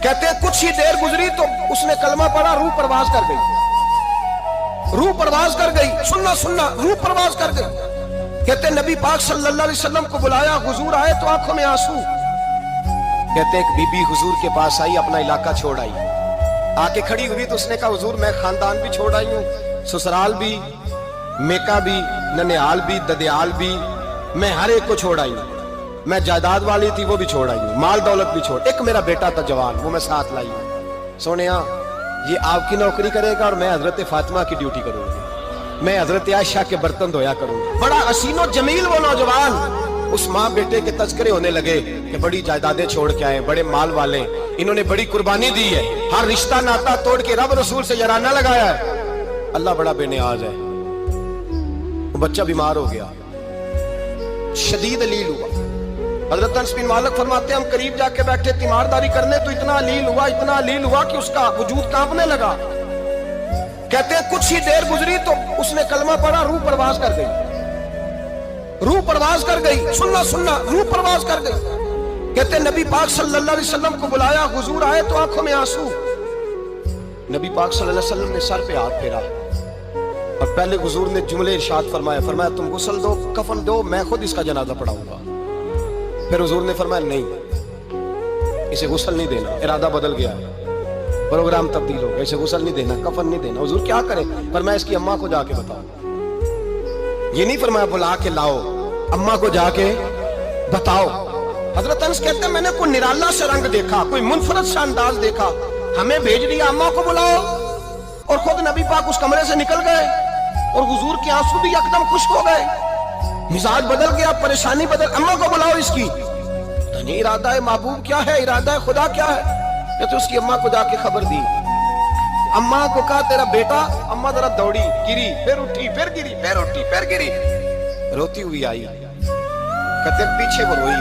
कहते हैं कुछ ही देर गुजरी तो उसने कलमा पढ़ा, रूह परवाज कर गई, रूह परवाज कर गई। सुनना सुनना, रूह परवाज कर गई। कहते हैं नबी पाक सल्लल्लाहु अलैहि वसल्लम को बुलाया, हुजूर आए तो आंखों में आंसू। कहते हैं एक बीबी हुजूर के पास आई, अपना इलाका छोड़ आई, आके खड़ी हुई तो उसने कहा हुजूर मैं खानदान भी छोड़ आई हूँ, ससुराल भी, मेका भी, ननिहाल भी, ददियाल भी, मैं हर एक को छोड़ आई हूँ। मैं जायदाद वाली थी वो भी छोड़ आई हूँ, माल दौलत भी छोड़, एक मेरा बेटा था जवान वो मैं साथ लाई हूँ। सोनिया ये आपकी नौकरी करेगा और मैं हजरत फातिमा की ड्यूटी करूंगी, मैं हजरत आयशा के बर्तन धोया करूंगा। बड़ा हसीनो जमील वो नौजवान। उस माँ बेटे के तस्करे होने लगे कि बड़ी जायदादें छोड़ के आए, बड़े माल वाले, इन्होंने बड़ी कुर्बानी दी है, हर रिश्ता नाता तोड़ के रब रसूल से याराना लगाया है। अल्लाह बड़ा बेनियाज है। वो बच्चा बीमार हो गया, शदीद अलील हुआ। हजरत अनस बिन मालिक फरमाते हम करीब जाके बैठे तीमारदारी करने तो इतना अलील हुआ कि उसका वजूद कांपने लगा। कहते हैं कुछ ही देर गुजरी तो उसने कलमा पढ़ा, रूह परवाज कर गई, रूह परवाज कर गई। सुनना सुनना, रूह परवाज कर गई। कहते हैं नबी पाक सल्लल्लाहु अलैहि वसल्लम को बुलाया, हुजूर आए तो आंखों में आंसू। नबी पाक सल्लल्लाहु अलैहि वसल्लम ने सर पे हाथ फेरा और पहले हुजूर ने जुमले इरशाद फरमाया, तुम गुस्ल दो, कफन दो, मैं खुद इसका जनाजा पढ़ाऊंगा। फिर हुजूर ने फरमाया नहीं, इसे गुस्ल नहीं देना, इरादा बदल गया, प्रोग्राम तब्दील हो गया, इसे गुस्ल नहीं देना, कफन नहीं देना। हुजूर क्या करे? फरमाया इसकी अम्मा को जाके बताओ। ये नहीं फरमाया बुला के लाओ, अम्मा को जाके बताओ। हजरत अनस कहते हैं मैंने कोई निराला सा रंग देखा, कोई मुनफरद सा अंदाज देखा, हमें भेज दिया अम्मा को बुलाओ, और खुद नबी पाक उस कमरे से निकल गए और हुजूर के आंसू भी एकदम खुश्क हो गए, मिजाज बदल गया, परेशानी बदल। अम्मा को बुलाओ इसकी। तो नहीं, इरादा है महबूब क्या है, इरादा है खुदा क्या है? ये तो उसकी अम्मा को जाके खबर दी, अम्मा को कहा तेरा बेटा। अम्मा जरा दौड़ी, गिरी, फिर उठी, फिर गिरी, फिर उठी, फिर गिरी, रोती हुई आई। कहते पीछे वो रोई,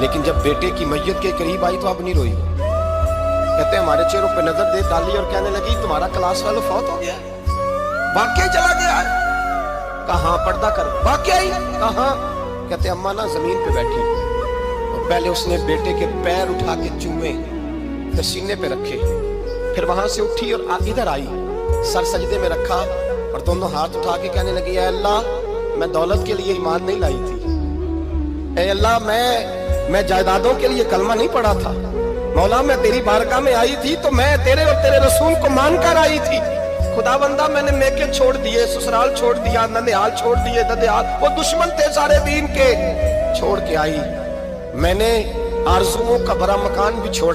लेकिन जब बेटे की मैयत के करीब आई तो अब नहीं रोई। कहते हमारे चेहरों पे नजर दे डाली और कहने लगी तुम्हारा क्लास वाला फौत हो गया, वाकई चला गया। कहाँ? पर्दा कर, वाकई कहाँ? कहते अम्मा ना जमीन पे बैठी, और पहले उसने बेटे के पैर उठा के चूमे, फिर सीने पे रखे, फिर वहां से उठी और इधर आई, सर सजदे में रखा और दोनों हाथ उठा के कहने लगी ऐ अल्लाह मैं दौलत के लिए ईमान नहीं लाई थी, ऐ अल्लाह मैं जायदादों के लिए कलमा नहीं पढ़ा था, मौला मैं तेरी बारगाह में आई थी तो मैं तेरे और तेरे रसूल को मानकर आई थी। खुदा बंदा मैंने मेके छोड़ दिए, ससुराल छोड़ दिया, ननिहाल छोड़ दिए, ददियाल, वो दुश्मन थे सारे दीन के, छोड़ के आई। मैंने आरज़ुओं का बड़ा मकान भी छोड़ा।